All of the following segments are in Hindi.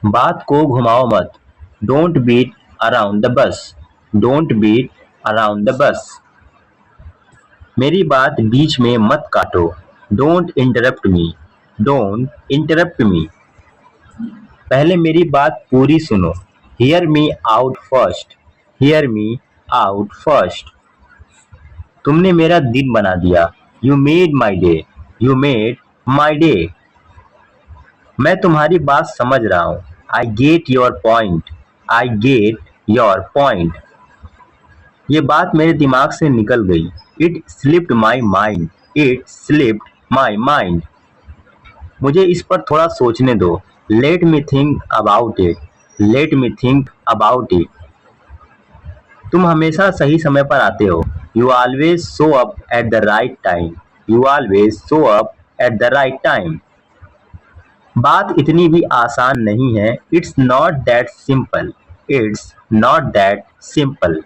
बात को घुमाओ मत। Don't beat around the bush. Don't beat around the bush. मेरी बात बीच में मत काटो। Don't interrupt me. Don't interrupt me. पहले मेरी बात पूरी सुनो। Hear me out first. Hear me out first. तुमने मेरा दिन बना दिया। You made my day. You made my day. मैं तुम्हारी बात समझ रहा हूँ। I get your point. I get your point. ये बात मेरे दिमाग से निकल गई। It slipped my mind. It slipped my mind. मुझे इस पर थोड़ा सोचने दो। Let me think about it. Let me think about it. तुम हमेशा सही समय पर आते हो। You always show up at the right time. You always show up at the right time. बात इतनी भी आसान नहीं है। It's not that simple. It's not that simple.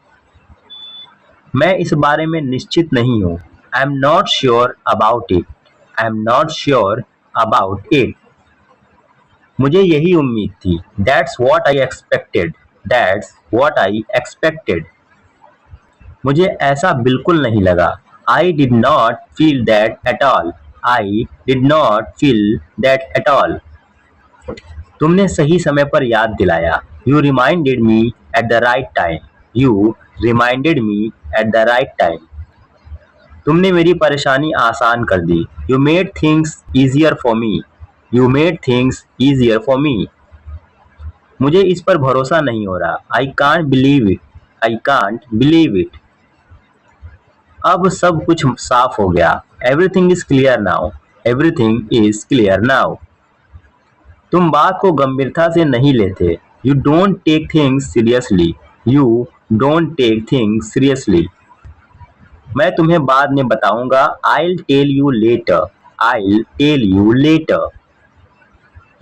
मैं इस बारे में निश्चित नहीं हूँ। I am not sure about it. I am not sure about it. मुझे यही उम्मीद थी। That's what I expected. That's what I expected. मुझे ऐसा बिल्कुल नहीं लगा। I did not feel that at all. I did not feel that at all. तुमने सही समय पर याद दिलाया। You reminded me at the right time. You reminded me at the right time. तुमने मेरी परेशानी आसान कर दी। You made things easier for me. You made things easier for me. मुझे इस पर भरोसा नहीं हो रहा। I can't believe it. I can't believe it. अब सब कुछ साफ हो गया। Everything is clear now. Everything is clear now. तुम बात को गंभीरता से नहीं लेते। You don't take things seriously. You don't take things seriously. मैं तुम्हें बाद में बताऊंगा। I'll tell you later. I'll tell you letter.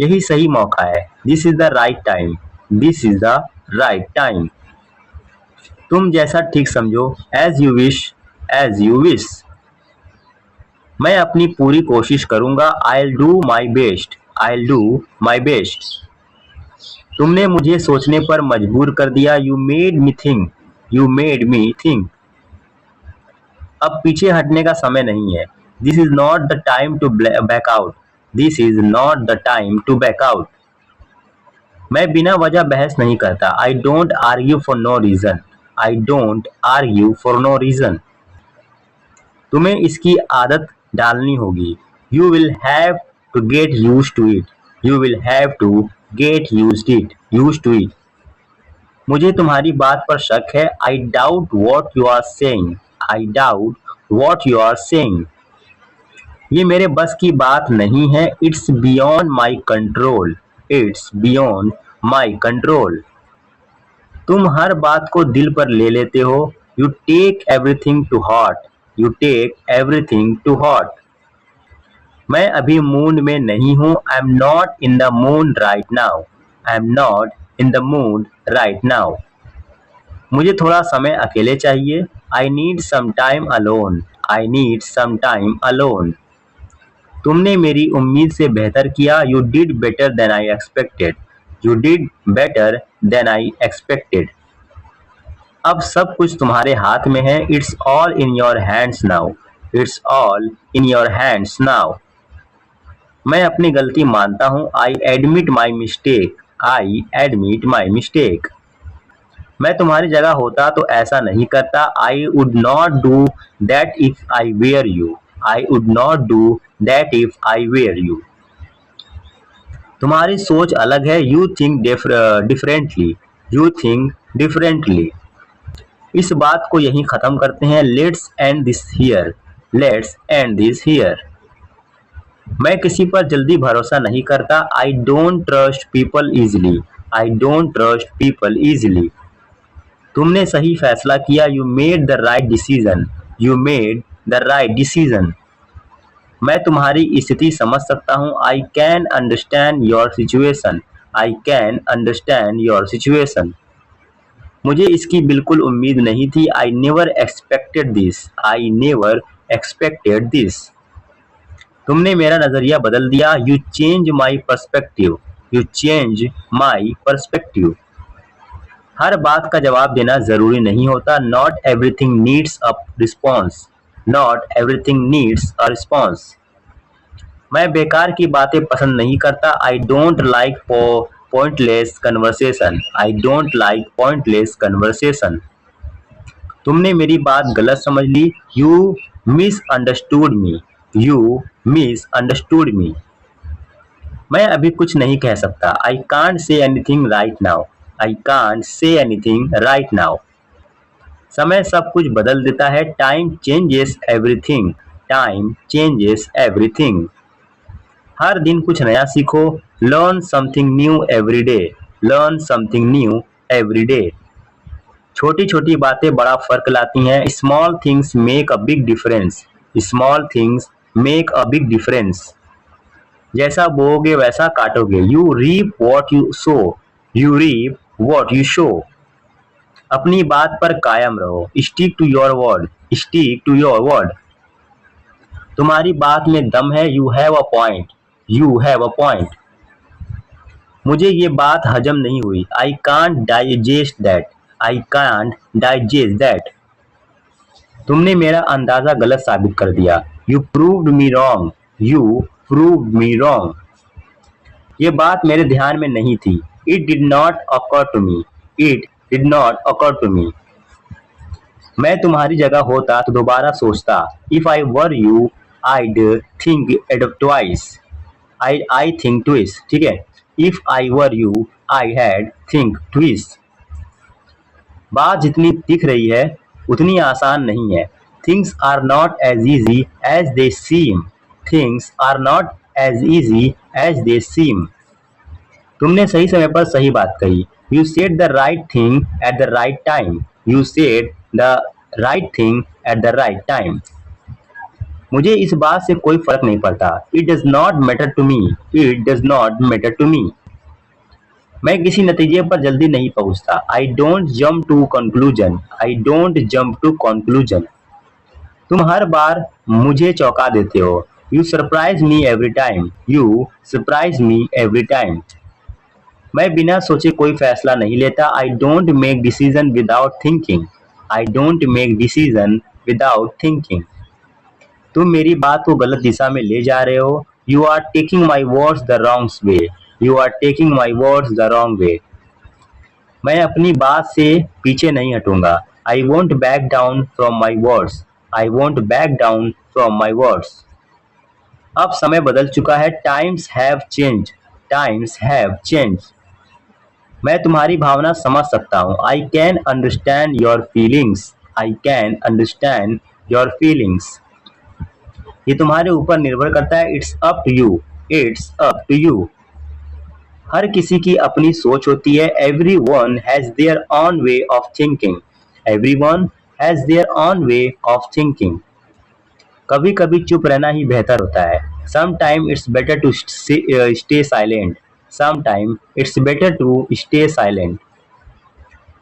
यही सही मौका है। This is the right time. This is the right time. तुम जैसा ठीक समझो। As you wish. As you wish. मैं अपनी पूरी कोशिश करूंगा। I'll do my best. I'll do my best. तुमने मुझे सोचने पर मजबूर कर दिया। You made me think. You made me think. अब पीछे हटने का समय नहीं है। This is not the time to back out. This is not the time to back out. मैं बिना वजह बहस नहीं करता। I don't argue for no reason. I don't argue for no reason. तुम्हें इसकी आदत डालनी होगी। You will have to get use to it. You will have to get use to it. मुझे तुम्हारी बात पर शक है। I doubt what you are saying. I doubt what you are saying. ये मेरे बस की बात नहीं है। It's beyond my control. It's beyond my control. तुम हर बात को दिल पर ले लेते हो। You take everything to heart. You take everything to heart. मैं अभी मूड में नहीं हूँ। I am not in the mood right now. I am not in the mood right now. मुझे थोड़ा समय अकेले चाहिए। I need some time alone. I need some time alone. तुमने मेरी उम्मीद से बेहतर किया। You did better than I expected. You did better than I expected. अब सब कुछ तुम्हारे हाथ में है। It's all in your hands now. It's all in your hands now. मैं अपनी गलती मानता हूँ। I admit my mistake. I admit my mistake. मैं तुम्हारी जगह होता तो ऐसा नहीं करता। I would not do that if I were you. I would not do that if I were you. तुम्हारी सोच अलग है। You think differently. You think differently. इस बात को यहीं खत्म करते हैं। Let's end this here. Let's end this here. मैं किसी पर जल्दी भरोसा नहीं करता। I don't trust people easily. I don't trust people easily. तुमने सही फैसला किया। You made the right decision. You made the right decision. मैं तुम्हारी स्थिति समझ सकता हूँ। I can understand your situation. I can understand your situation. मुझे इसकी बिल्कुल उम्मीद नहीं थी। I never expected this. I never expected this. तुमने मेरा नजरिया बदल दिया। You change my perspective. You change my perspective. हर बात का जवाब देना जरूरी नहीं होता. Not everything needs a response. Not everything needs a response. मैं बेकार की बातें पसंद नहीं करता. I don't like pointless conversation. I don't like pointless conversation. तुमने मेरी बात गलत समझ ली. You misunderstood me. You misunderstood me. मैं अभी कुछ नहीं कह सकता. I can't say anything right now. I can't say anything right now. समय सब कुछ बदल देता है. Time changes everything. Time changes everything. हर दिन कुछ नया सीखो. Learn something new every day. Learn something new every day. छोटी छोटी बातें बड़ा फर्क लाती हैं. Small things make a big difference. Small things make a big difference. जैसा बोओगे वैसा काटोगे. You reap what you sow. You reap what you show. अपनी बात पर कायम रहो. Stick to your word. Stick to your word. तुम्हारी बात में दम है. You have a point. You have a point. मुझे ये बात हजम नहीं हुई. I can't digest that. I can't digest that. तुमने मेरा अंदाजा गलत साबित कर दिया. You proved me wrong. You proved me wrong. ये बात मेरे ध्यान में नहीं थी. It did not occur to me. It did not occur to me. मैं तुम्हारी जगह होता तो दोबारा सोचता. If I were you, I'd think twice. I think twice. ठीक है. If I were you, I had think twice. बात जितनी दिख रही है उतनी आसान नहीं है. Things are not as easy as they seem. Things are not as easy as they seem. तुमने सही समय पर सही बात कही. You said the right thing at the right time. You said the right thing at the right time. मुझे इस बात से कोई फर्क नहीं पड़ता. It does not matter to me. It does not matter to me. मैं किसी नतीजे पर जल्दी नहीं पहुंचता. I don't jump to conclusion. I don't jump to conclusion. तुम हर बार मुझे चौंका देते हो. You surprise me every time. You surprise me every time. मैं बिना सोचे कोई फैसला नहीं लेता. I don't make decision without thinking. I don't make decision without thinking. तुम मेरी बात को गलत दिशा में ले जा रहे हो. You are taking my words the wrong way. You are taking my words the wrong way. मैं अपनी बात से पीछे नहीं हटूंगा. I won't back down from my words. I won't back down from my words. अब समय बदल चुका है. Times have changed. Times have changed. मैं तुम्हारी भावना समझ सकता हूँ. I can understand your feelings. I can understand your feelings. ये तुम्हारे ऊपर निर्भर करता है. It's up to you. It's up to you. हर किसी की अपनी सोच होती है. Everyone has their own way of thinking. Everyone has their own way of thinking. कभी कभी चुप रहना ही बेहतर होता है. Sometimes it's better to stay silent. Sometimes it's better to stay silent.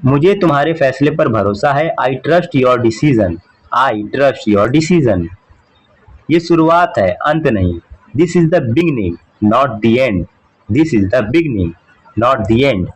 मुझे तुम्हारे फैसले पर भरोसा है. I trust your decision. I trust your decision. ये शुरुआत है, अंत नहीं. This is the beginning, not the end. This is the beginning, not the end.